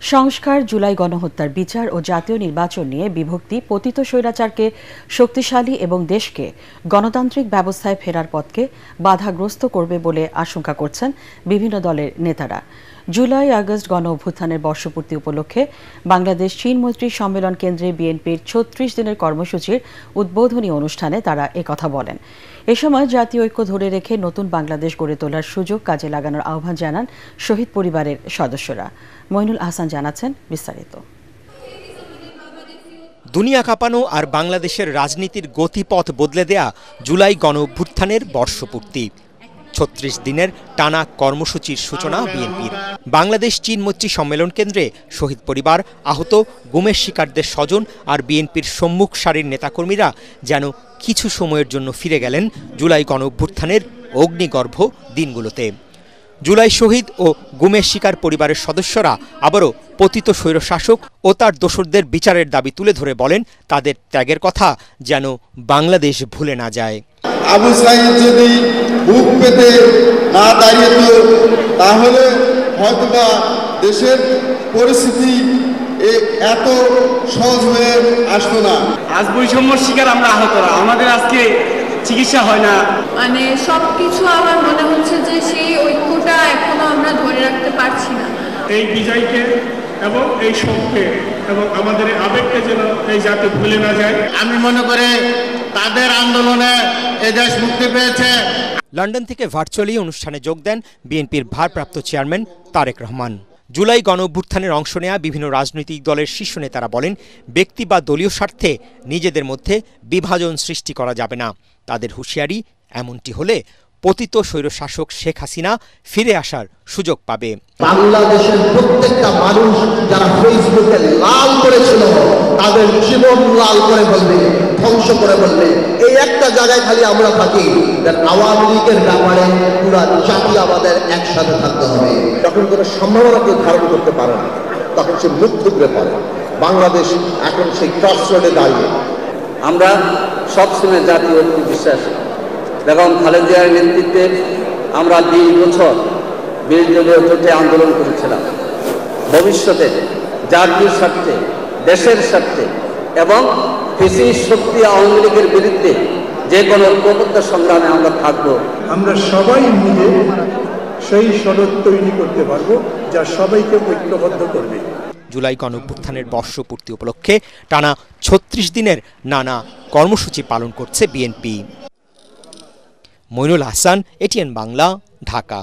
সংস্কার, জুলাই গণহত্যার বিচার ও জাতীয় নির্বাচন নিয়ে বিভক্তি পতিত স্বৈরাচারকে শক্তিশালী এবং দেশকে গণতান্ত্রিক ব্যবস্থায় ফেরার পথকে বাধাগ্রস্ত করবে বলে আশঙ্কা করছেন বিভিন্ন দলের নেতারা। জুলাই আগস্ট গণ অভ্যুত্থানের বর্ষপূর্তি উপলক্ষে বাংলাদেশ চীন মৈত্রী সম্মেলন কেন্দ্রে বিএনপির ৩৬ দিনের কর্মসূচির উদ্বোধনী অনুষ্ঠানে তারা একথা বলেন। এ সময় জাতীয় ঐক্য ধরে রেখে নতুন বাংলাদেশ গড়ে তোলার সুযোগ কাজে লাগানোর আহ্বান জানান শহীদ পরিবারের সদস্যরা। মইনুল আহসান জানাচ্ছেন বিস্তারিত। দুনিয়া কাঁপানো আর বাংলাদেশের রাজনীতির গতিপথ বদলে দেয়া জুলাই গণ অভ্যুত্থানের বর্ষপূর্তি। ৩৬ দিনের টানা কর্মসূচির সূচনা বিএনপির। বাংলাদেশ চীন মৈত্রী সম্মেলন কেন্দ্রে শহীদ পরিবার, আহত, গুমের শিকারদের স্বজন আর বিএনপির সম্মুখ সারির নেতাকর্মীরা যেন কিছু সময়ের জন্য ফিরে গেলেন জুলাই গণ অভ্যুত্থানের অগ্নিগর্ভ দিনগুলোতে। জুলাই শহীদ ও গুমের শিকার পরিবারের সদস্যরা আবারও পতিত স্বৈরশাসক ও তার দোসরদের বিচারের দাবি তুলে ধরে বলেন, তাদের ত্যাগের কথা যেন বাংলাদেশ ভুলে না যায়। আবু সাঈদ যদি বুক পেতে না দাঁড়িয়েত তাহলে হয়তোবা দেশের পরিস্থিতি এত সহজ হয়ে আসতো না। আজ বৈষম্যর শিকার আমরা আহতরা, আমাদের আজকে চিকিৎসা হয় না। মানে সবকিছু আমার মনে হচ্ছে যে সেই ঐক্যটা এখনো আমরা ধরে রাখতে পারছি না। এই বিজয়কে এবং এই শোককে এবং আমাদের আবেগকে যেন এই জাতি ভুলে না যায়। আমি মনে করি তাদের আন্দোলনে এই দেশ মুক্তি পেয়েছে। লন্ডন থেকে ভার্চুয়ালি অনুষ্ঠানে যোগ দেন বিএনপির ভারপ্রাপ্ত চেয়ারম্যান তারেক রহমান। জুলাই গণ অভ্যুত্থানের অংশ নেয়া বিভিন্ন রাজনৈতিক দলের শীর্ষ নেতারা বলেন, ব্যক্তি বা দলীয় স্বার্থে নিজেদের মধ্যে বিভাজন সৃষ্টি করা যাবে না। তাদের হুঁশিয়ারি, এমনটি হলে পতিত স্বৈরশাসক শেখ হাসিনা ফিরে আসার সুযোগ পাবে। বাংলাদেশের প্রত্যেকটা মানুষ যারা ফেসবুকে লাল করেছিল তাদের জীবন লাল করে বলবে, ধ্বংস করে বলবে। এই একটা জায়গায় খালি আমরা থাকি, আওয়ামী লীগের ব্যাপারে পুরা জাতি আমাদের একসাথে থাকতে হবে। যখন কোনো সম্ভাবনাকে ধারণ করতে পারে না তখন সে মুখ থুবড়ে পড়ে। বাংলাদেশ এখন সেই ক্রস রোডে দাঁড়িয়ে। আমরা সবসময় জাতীয় ঐক্যে বিশ্বাসী। বেগম খালেদা জিয়ার নেতৃত্বে আমরা ২০ বছর বিরোধী জোটে আন্দোলন করেছিলাম। ভবিষ্যতে জাতীয় স্বার্থে, দেশের স্বার্থে এবং ফ্যাসিস্ট শক্তি আওয়ামী লীগের বিরুদ্ধে যে কোনো ঐক্যবদ্ধ সংগ্রামে আমরা থাকব। আমরা সবাই মিলে সেই সনদ তৈরি করতে পারবো যা সবাইকে ঐক্যবদ্ধ করবে। জুলাই গণ অভ্যুত্থানের বর্ষপূর্তি উপলক্ষে টানা ৩৬ দিনের নানা কর্মসূচি পালন করছে বিএনপি। মইনুল আহসান, এটিএন বাংলা, ঢাকা।